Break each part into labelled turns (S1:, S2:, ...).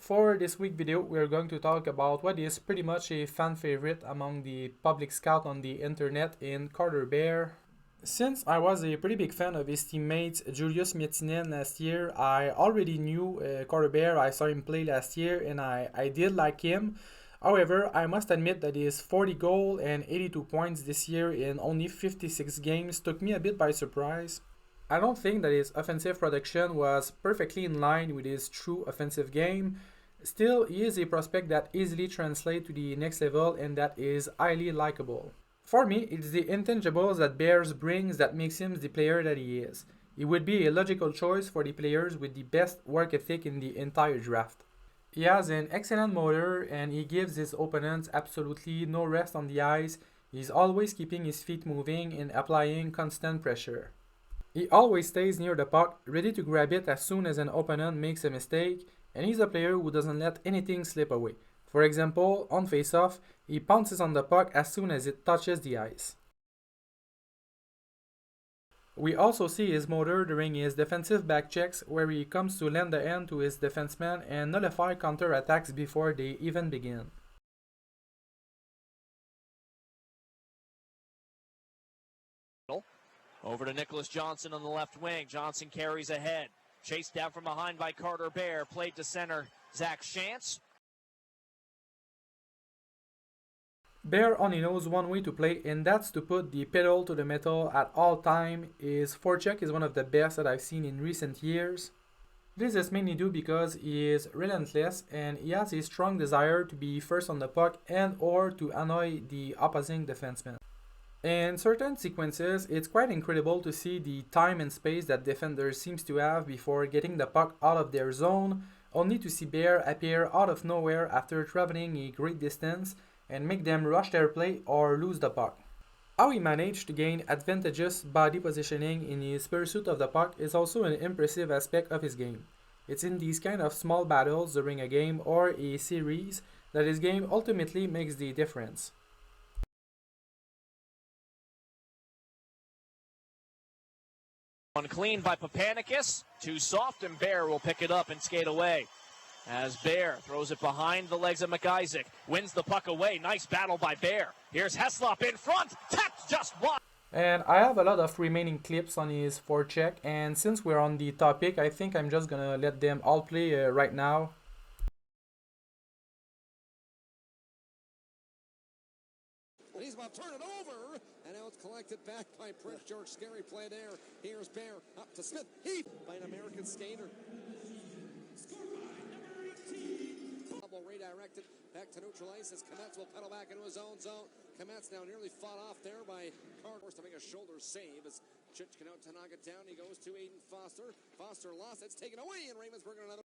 S1: For this week video, we are going to talk about what is pretty much a fan favorite among the public scout on the internet in Carter Bear. Since I was a pretty big fan of his teammates Julius Mietinen last year, I already knew Carter Bear. I saw him play last year and I did like him. However, I must admit that his 40 goal and 82 points this year in only 56 games took me a bit by surprise. I don't think that his offensive production was perfectly in line with his true offensive game. Still, he is a prospect that easily translates to the next level and that is highly likable. For me, it's the intangibles that Bears brings that makes him the player that he is. He would be a logical choice for the players with the best work ethic in the entire draft. He has an excellent motor and he gives his opponents absolutely no rest on the ice. He's always keeping his feet moving and applying constant pressure. He always stays near the puck, ready to grab it as soon as an opponent makes a mistake, and he's a player who doesn't let anything slip away. For example, on face-off, he pounces on the puck as soon as it touches the ice. We also see his motor during his defensive back checks where he comes to lend the hand to his defenseman and nullify counter-attacks before they even begin.
S2: Over to Nicholas Johnson on the left wing. Johnson carries ahead. Chased down from behind by Carter Bear. Played to center, Zach Shantz.
S1: Bear only knows one way to play, and that's to put the pedal to the metal at all time. His forecheck is one of the best that I've seen in recent years. This is mainly due because he is relentless and he has a strong desire to be first on the puck and or to annoy the opposing defenseman. In certain sequences, it's quite incredible to see the time and space that defenders seems to have before getting the puck out of their zone, only to see Bear appear out of nowhere after traveling a great distance and make them rush their play or lose the puck. How he managed to gain advantageous body positioning in his pursuit of the puck is also an impressive aspect of his game. It's in these kind of small battles during a game or a series that his game ultimately makes the difference.
S2: Clean by Papanicus. Too soft, and Bear will pick it up and skate away. As Bear throws it behind the legs of McIsaac. Wins the puck away. Nice battle by Bear. Here's Heslop in front. Tapped just wide.
S1: And I have a lot of remaining clips on his forecheck, and since we're on the topic, I think I'm just gonna let them all play right now.
S3: And he's about to turn it over. And now it's collected back by Prince George. Scary play there. Here's Bear up to Smith. Heat by an American skater. Scored by number 18. Bubble redirected back to neutral ice as Kometz will pedal back into his own zone. Kometz now nearly fought off there by Carter. Forced to make a shoulder save as Chichkin out to knock it down. He goes to Aiden Foster. Foster lost. It's taken away, and Ravensburg another.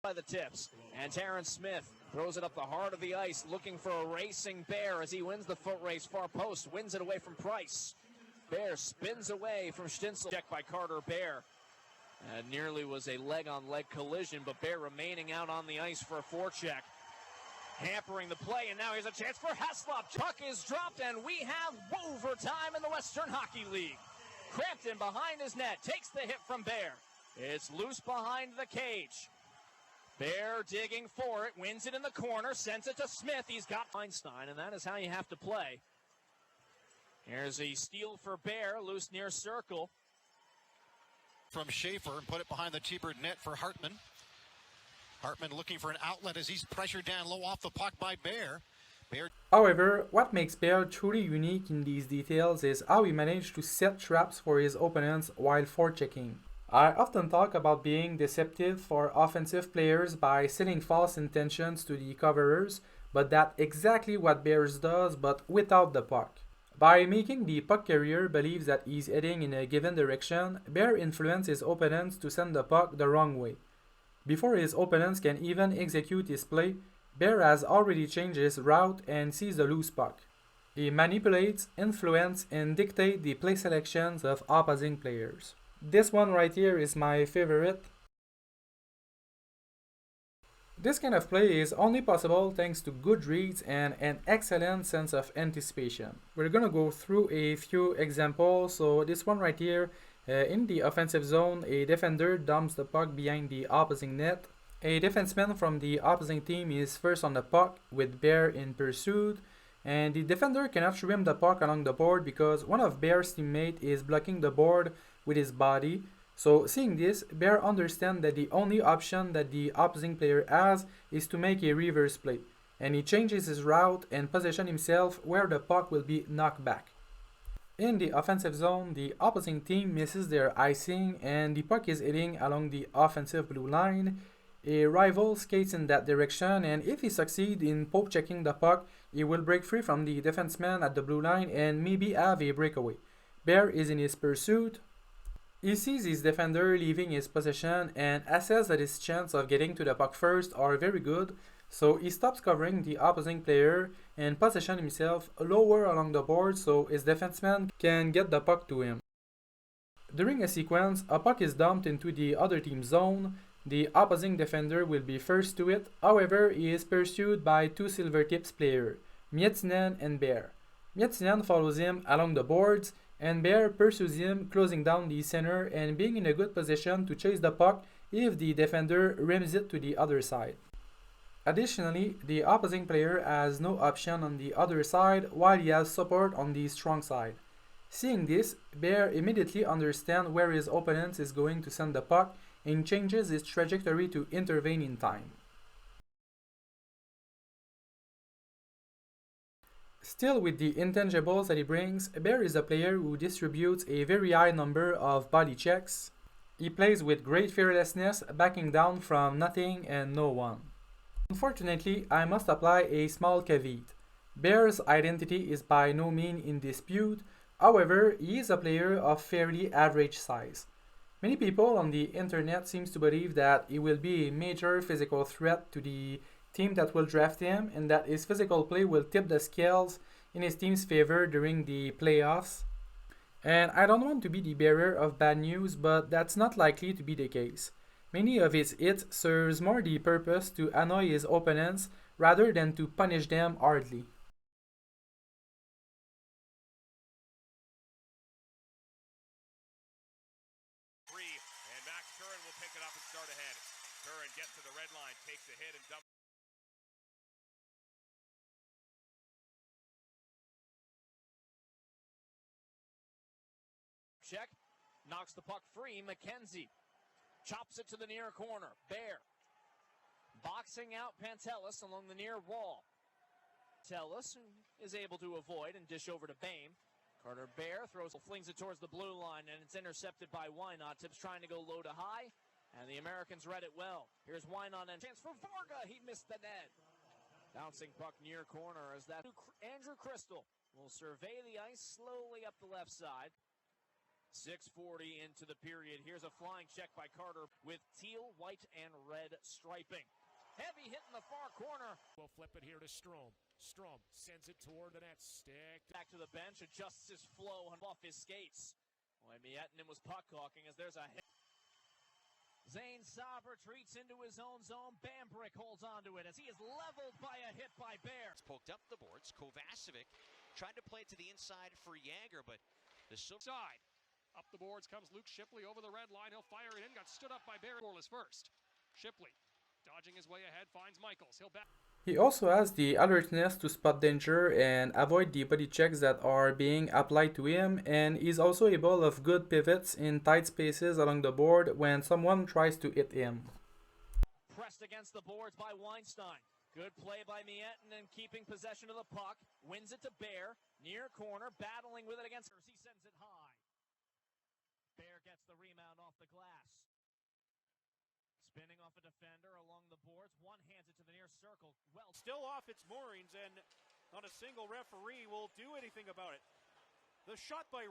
S2: By the tips, and Terrence Smith throws it up the heart of the ice, looking for a racing Bear as he wins the foot race. Far post, wins it away from Price. Bear spins away from Stintzel. Check by Carter Bear. Nearly was a leg-on-leg collision, but Bear remaining out on the ice for a forecheck. Hampering the play, and now here's a chance for Heslop. Puck is dropped, and we have overtime in the Western Hockey League. Crampton behind his net, takes the hit from Bear. It's loose behind the cage. Bear digging for it, wins it in the corner, sends it to Smith. He's got Einstein, and that is how you have to play. Here's a steal for Bear, loose near circle.
S4: From Schaefer and put it behind the T-Bird net for Hartman. Hartman looking for an outlet as he's pressured down low off the puck by Bear.
S1: However, what makes Bear truly unique in these details is how he managed to set traps for his opponents while forechecking. I often talk about being deceptive for offensive players by setting false intentions to the coverers, but that's exactly what Bears does, but without the puck. By making the puck carrier believe that he's heading in a given direction, Bear influences his opponents to send the puck the wrong way. Before his opponents can even execute his play, Bear has already changed his route and sees the loose puck. He manipulates, influences, and dictates the play selections of opposing players. This one right here is my favorite. This kind of play is only possible thanks to good reads and an excellent sense of anticipation. We're gonna go through a few examples. So this one right here, in the offensive zone, a defender dumps the puck behind the opposing net. A defenseman from the opposing team is first on the puck with Bear in pursuit, and the defender cannot swim the puck along the board because one of Bear's teammates is blocking the board with his body. So seeing this, Bear understands that the only option that the opposing player has is to make a reverse play, and he changes his route and position himself where the puck will be knocked back. In the offensive zone, the opposing team misses their icing and the puck is heading along the offensive blue line. A rival skates in that direction, and if he succeeds in poke checking the puck, he will break free from the defenseman at the blue line and maybe have a breakaway. Bear is in his pursuit. He sees his defender leaving his position and assesses that his chances of getting to the puck first are very good, so he stops covering the opposing player and positions himself lower along the board so his defenseman can get the puck to him. During a sequence, a puck is dumped into the other team's zone. The opposing defender will be first to it, however he is pursued by two Silvertips players, Miettinen and Bear. Miettinen follows him along the boards, and Bear pursues him, closing down the center and being in a good position to chase the puck if the defender rims it to the other side. Additionally, the opposing player has no option on the other side while he has support on the strong side. Seeing this, Bear immediately understands where his opponent is going to send the puck and changes his trajectory to intervene in time. Still with the intangibles that he brings, Bear is a player who distributes a very high number of body checks. He plays with great fearlessness, backing down from nothing and no one. Unfortunately, I must apply a small caveat. Bear's identity is by no means in dispute, however, he is a player of fairly average size. Many people on the internet seem to believe that he will be a major physical threat to the team that will draft him and that his physical play will tip the scales in his team's favor during the playoffs. And I don't want to be the bearer of bad news, but that's not likely to be the case. Many of his hits serves more the purpose to annoy his opponents rather than to punish them hardly.
S5: Gets to the red line, takes a hit and dumps.
S2: Check, knocks the puck free. McKenzie chops it to the near corner. Bear boxing out Pantelis along the near wall. Pantelis is able to avoid and dish over to Bame. Carter Bear flings it towards the blue line, and it's intercepted by Wynot. Tips trying to go low to high. And the Americans read it well. Here's Wynot and chance for Varga. He missed the net. Bouncing puck near corner as that Andrew Crystal will survey the ice slowly up the left side. 6:40 into the period. Here's a flying check by Carter with teal, white, and red striping. Heavy hit in the far corner.
S5: We'll flip it here to Strome. Strome sends it toward the net. Stick.
S2: Back to the bench, adjusts his flow and off his skates. Boy, Miettinen was puck hawking as there's a hit. Zane Saab retreats into his own zone. Bambrick holds onto it as he is leveled by a hit by Bear.
S6: It's poked up the boards. Kovacevic tried to play it to the inside for Jagger, but the
S5: side. Up the boards comes Luke Shipley over the red line. He'll fire it in. Got stood up by Bear. Scoreless first. Shipley dodging his way ahead finds Michaels. He'll back.
S1: He also has the alertness to spot danger and avoid the body checks that are being applied to him, and he's also able of good pivots in tight spaces along the board when someone tries to hit him.
S2: Pressed against the boards by Weinstein. Good play by Miettinen, keeping possession of the puck. Wins it to Bear. Near corner, battling with it against her. He sends it high. Bear gets the rebound off the glass. Spinning off a defender along the boards. One hands it to the near circle. Well,
S5: still off its moorings, and not a single referee will do anything about it. The shot by...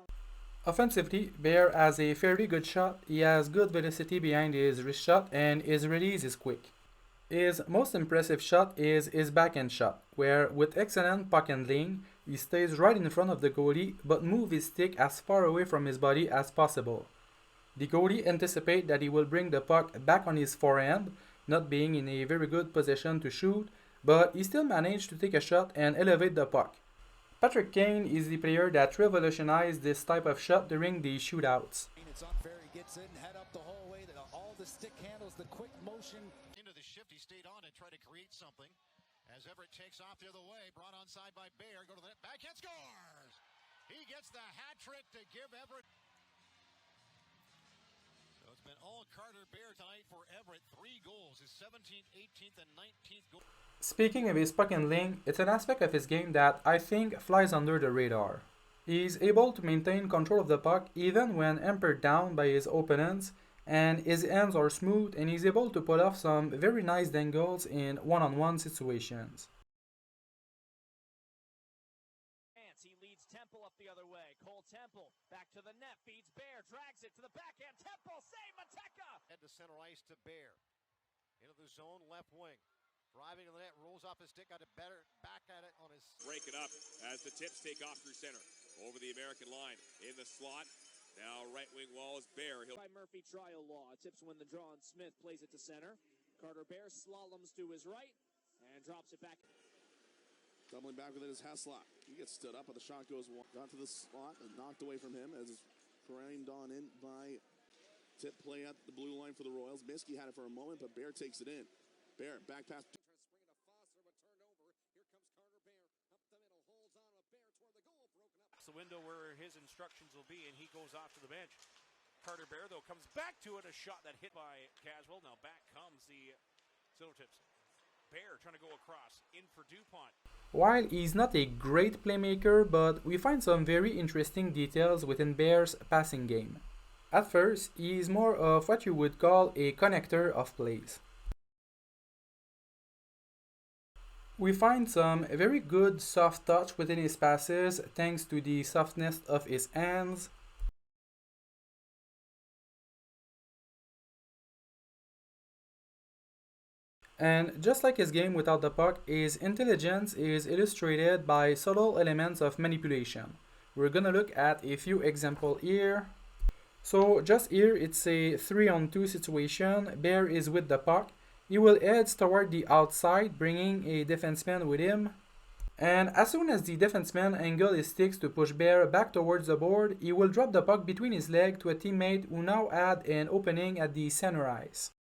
S1: Offensively, Bear has a fairly good shot. He has good velocity behind his wrist shot, and his release is quick. His most impressive shot is his backhand shot, where with excellent puck handling, he stays right in front of the goalie but moves his stick as far away from his body as possible. The goalie anticipates that he will bring the puck back on his forehand, not being in a very good position to shoot, but he still managed to take a shot and elevate the puck. Patrick Kane is the player that revolutionized this type of shot during the shootouts.
S7: It's unfair. He gets in, head up the whole way. All the stick handles, the quick motion.
S4: Into the shift, he stayed on and tried to create something. As Everett takes off the other way, brought onside by Bear. Go to the net, backhand, scores! He gets the hat trick to give Everett. So it's been all Carter Bear tonight for Everett. 3 goals, his 17th, 18th, and 19th goal.
S1: Speaking of his puck handling, it's an aspect of his game that I think flies under the radar. He's able to maintain control of the puck even when hampered down by his opponents, and his hands are smooth and he's able to pull off some very nice dangles in one-on-one situations.
S2: He leads Temple up the other way. Cole Temple back to the net, feeds Bear, drags it to the backhand. Temple, save Mateka!
S4: Head to center ice to Bear. Into the zone, left wing. Driving to the net, rolls off his stick, got it better, back at it on his...
S8: Break it up as the tips take off through center. Over the American line, in the slot. Now right wing wall is Bear.
S2: By Murphy trial law. Tips win the draw and Smith plays it to center. Carter Bear slaloms to his right and drops it back.
S3: Doubling back with it is Heslop. He gets stood up, but the shot goes got to the slot and knocked away from him as it's framed on in by tip play at the blue line for the Royals. Miskey had it for a moment, but Bear takes it in. Bear back pass.
S9: The window where his instructions will be, and he goes off to the bench. Carter Bear, though, comes back to it. A shot that hit by Caswell. Now back comes the Silvertips. Bear trying to go across. In for DuPont.
S1: While he's not a great playmaker, but we find some very interesting details within Bear's passing game. At first, he's more of what you would call a connector of plays. We find some very good soft touch within his passes thanks to the softness of his hands. And just like his game without the puck, his intelligence is illustrated by subtle elements of manipulation. We're gonna look at a few examples here. So just here it's a 3-on-2 situation. Bear is with the puck. He will head toward the outside, bringing a defenseman with him. And as soon as the defenseman angles his sticks to push Bear back towards the board, he will drop the puck between his legs to a teammate who now had an opening at the center ice.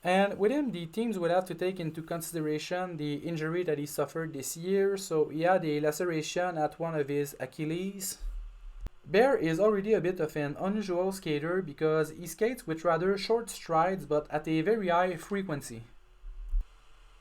S1: And with him, the teams would have to take into consideration the injury that he suffered this year. So he had a laceration at one of his Achilles. Bear is already a bit of an unusual skater because he skates with rather short strides but at a very high frequency.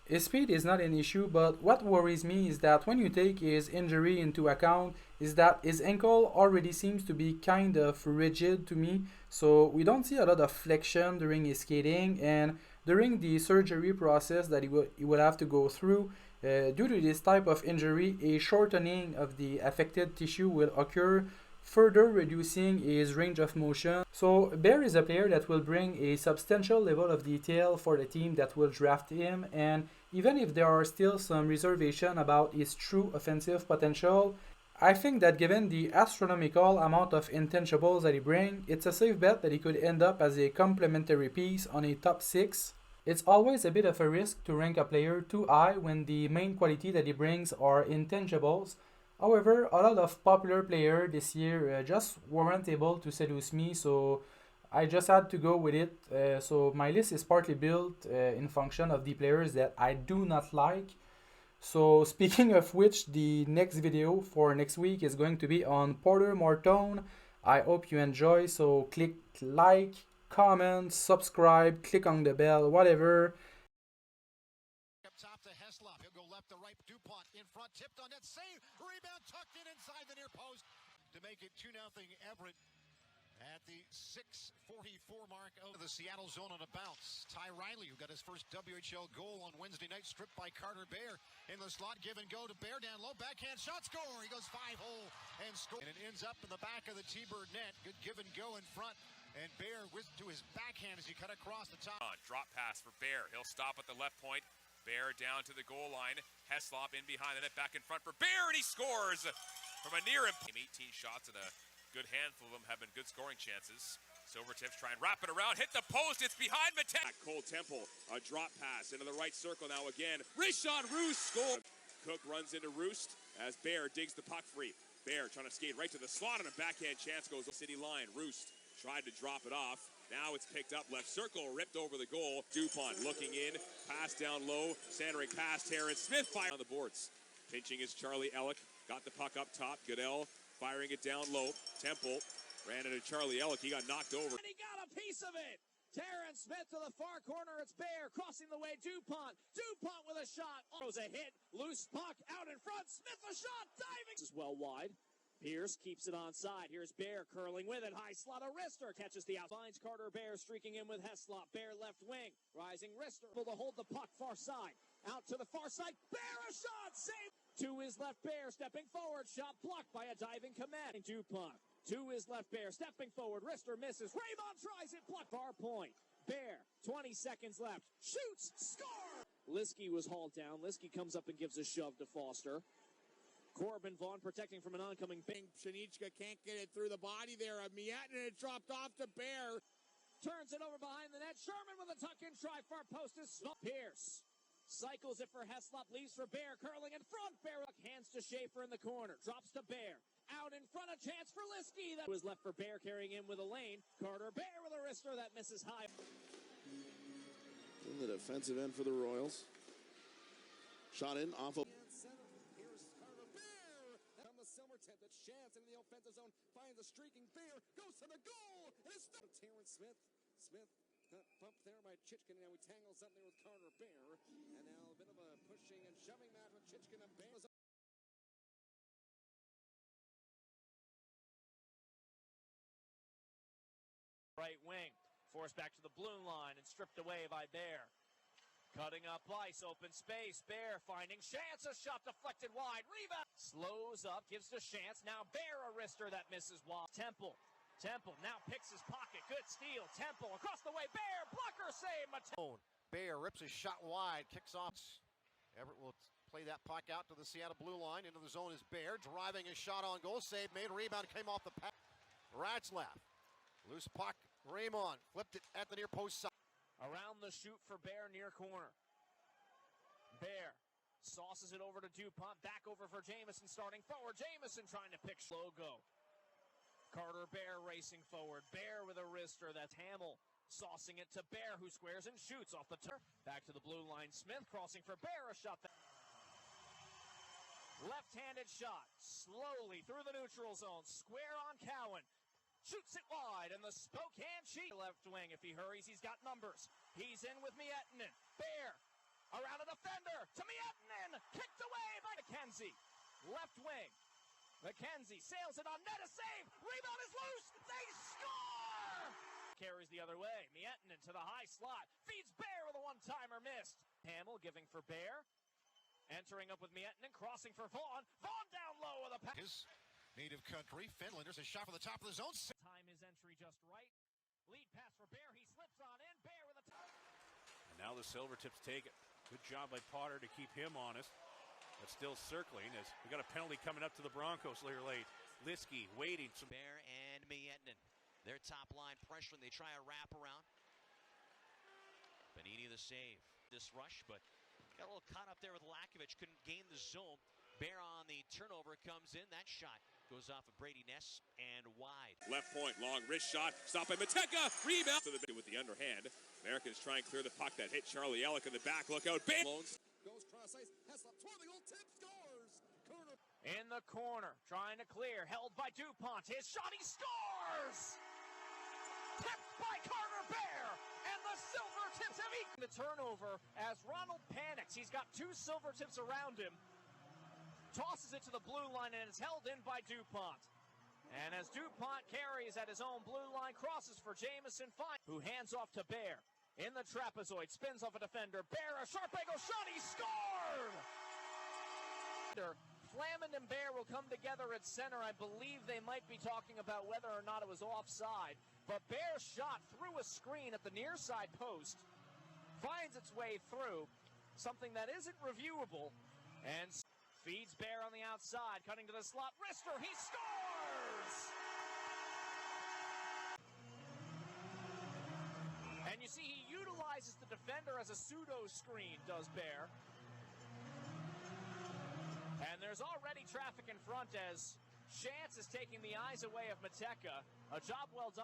S1: His speed is not an issue, but what worries me is that when you take his injury into account is that his ankle already seems to be kind of rigid to me, so we don't see a lot of flexion during his skating, and during the surgery process that he will have to go through, due to this type of injury, a shortening of the affected tissue will occur, further reducing his range of motion. So Bear is a player that will bring a substantial level of detail for the team that will draft him, and even if there are still some reservation about his true offensive potential, I think that given the astronomical amount of intangibles that he brings, it's a safe bet that he could end up as a complementary piece on a top 6. It's always a bit of a risk to rank a player too high when the main quality that he brings are intangibles. However, a lot of popular players this year just weren't able to seduce me, so I just had to go with it. So my list is partly built in function of the players that I do not like. So speaking of which, the next video for next week is going to be on Porter Morton. I hope you enjoy, so click like, comment, subscribe, click on the bell, whatever.
S4: Up top to Heslop. He'll go left to right. DuPont in front, tipped on net, save, rebound tucked in inside the near post to make it 2-0 Everett at the 6:44 mark of the Seattle zone on a bounce. Ty Riley, who got his first WHL goal on Wednesday night, stripped by Carter Bear in the slot, give and go to Bear, down low, backhand shot, score. He goes 5-hole and score, and it ends up in the back of the T-Bird net. Good give and go in front And Bear to his backhand as he cut across the top.
S8: Drop pass for Bear. He'll stop at the left point. Bear down to the goal line. Heslop in behind the net, back in front for Bear, and he scores from a near him. 18 shots, and a good handful of them have been good scoring chances. Silvertips try and wrap it around, hit the post, it's behind Mattek. Cole Temple, a drop pass into the right circle now again. Rishon Roost score. Cook runs into Roost as Bear digs the puck free. Bear trying to skate right to the slot, and a backhand chance goes to city line. Roost tried to drop it off. Now it's picked up left circle, ripped over the goal. DuPont looking in, pass down low, centering past Terrence Smith, fire on the boards. Pinching is Charlie Ellick, got the puck up top. Goodell firing it down low. Temple ran into Charlie Ellick, he got knocked over.
S2: And he got a piece of it. Terrence Smith to the far corner. It's Bear crossing the way. DuPont. DuPont with a shot. Throws a hit. Loose puck out in front. Smith a shot. Diving. This is well wide. Pierce keeps it onside. Here's Bear curling with it. High slot. A wrister catches the out. Finds Carter Bear streaking in with Heslop. Bear left wing. Rising wrister. Able to hold the puck far side. Out to the far side. Bear a shot. Save. To his left. Bear stepping forward. Shot blocked by a diving command. DuPont. To his left. Bear stepping forward. Wrister misses. Raymond tries it. Blocked. Far point. Bear. 20 seconds left. Shoots. Score. Liskey was hauled down. Liskey comes up and gives a shove to Foster. Corbin Vaughn protecting from an oncoming bang.
S10: Shanichka can't get it through the body there of Mietten, and it dropped off to Bear.
S2: Turns it over behind the net. Sherman with a tuck-in try. Far post is Pierce. Cycles it for Heslop. Leaves for Bear. Curling in front. Bear hands to Schaefer in the corner. Drops to Bear. Out in front. A chance for Liskey. That was left for Bear carrying in with a lane. Carter Bear with a wrister that misses high.
S10: In the defensive end for the Royals. Shot in off of...
S3: Silvertip, the chance in the offensive zone, finds a streaking Bear, goes to the goal, and it's Terrence Smith. Smith got bumped there by Chichkin, and now he tangles something with Carter Bear, and now a bit of a pushing and shoving match with Chichkin and Bear.
S2: Right wing, forced back to the blue line and stripped away by Bear. Cutting up ice, open space, Bear finding Chance, a shot deflected wide, rebound, slows up, gives to Chance, now Bear a wrister that misses wide. Temple now picks his pocket, good steal, Temple across the way, Bear, blocker save,
S4: Bear rips his shot wide, kicks off. Everett will play that puck out to the Seattle blue line, into the zone is Bear, driving his shot on goal, save made, rebound came off the pass. Ratzlaff, loose puck, Raymond flipped it at the near post side.
S2: Around the shoot for Bear near corner. Bear sauces it over to DuPont. Back over for Jamison starting forward. Jamison trying to pick logo. Carter Bear racing forward. Bear with a wrister. That's Hamill saucing it to Bear, who squares and shoots off the turn. Back to the blue line. Smith crossing for Bear. A shot. Left-handed shot. Slowly through the neutral zone. Square on Cowan. Shoots it wide, and the Spokane Chiefs left wing. If he hurries, he's got numbers. He's in with Miettinen. Bear around a defender to Miettinen. Kicked away by McKenzie. Left wing. McKenzie sails it on net. A save. Rebound is loose. They score! Carries the other way. Miettinen to the high slot. Feeds Bear with a one-timer missed. Hamill giving for Bear. Entering up with Miettinen. Crossing for Vaughn. Vaughn down low with a pass.
S4: Native country. Finlanders a shot for the top of the zone.
S2: Time his entry just right. Lead pass for Bear. He slips on in. Bear with a top.
S9: And now the Silvertips take it. Good job by Potter to keep him honest. But still circling as we got a penalty coming up to the Broncos later late. Liskey waiting.
S6: Bear and Miettinen. Their top line pressure when they try a wraparound. Benini the save. This rush, but got a little caught up there with Lakovic. Couldn't gain the zone. Bear on the turnover comes in. That shot goes off of Brady Ness and wide.
S8: Left point, long wrist shot, stopped by Mateka, rebound to the with the underhand. Americans try and clear the puck that hit Charlie Ellick in the back. Look out, Bam!
S3: Goes cross ice, Heslop toward the goal, tip, scores! Corner.
S2: In the corner, trying to clear, held by DuPont. His shot, he scores! Tipped by Carter Bear, and the Silvertips have eaten the turnover as Ronald panics. He's got two Silvertips around him. Tosses it to the blue line, and it's held in by DuPont. And as DuPont carries at his own blue line, crosses for Jamison Fine, who hands off to Bear. In the trapezoid, spins off a defender. Bear, a sharp angle shot, he scored! Flamand and Bear will come together at center. I believe they might be talking about whether or not it was offside. But Bear's shot through a screen at the near side post finds its way through, something that isn't reviewable, and feeds Bear on the outside, cutting to the slot. Wrister, he scores! And you see, he utilizes the defender as a pseudo screen, does Bear. And there's already traffic in front as Chance is taking the eyes away of Mateka. A job well done.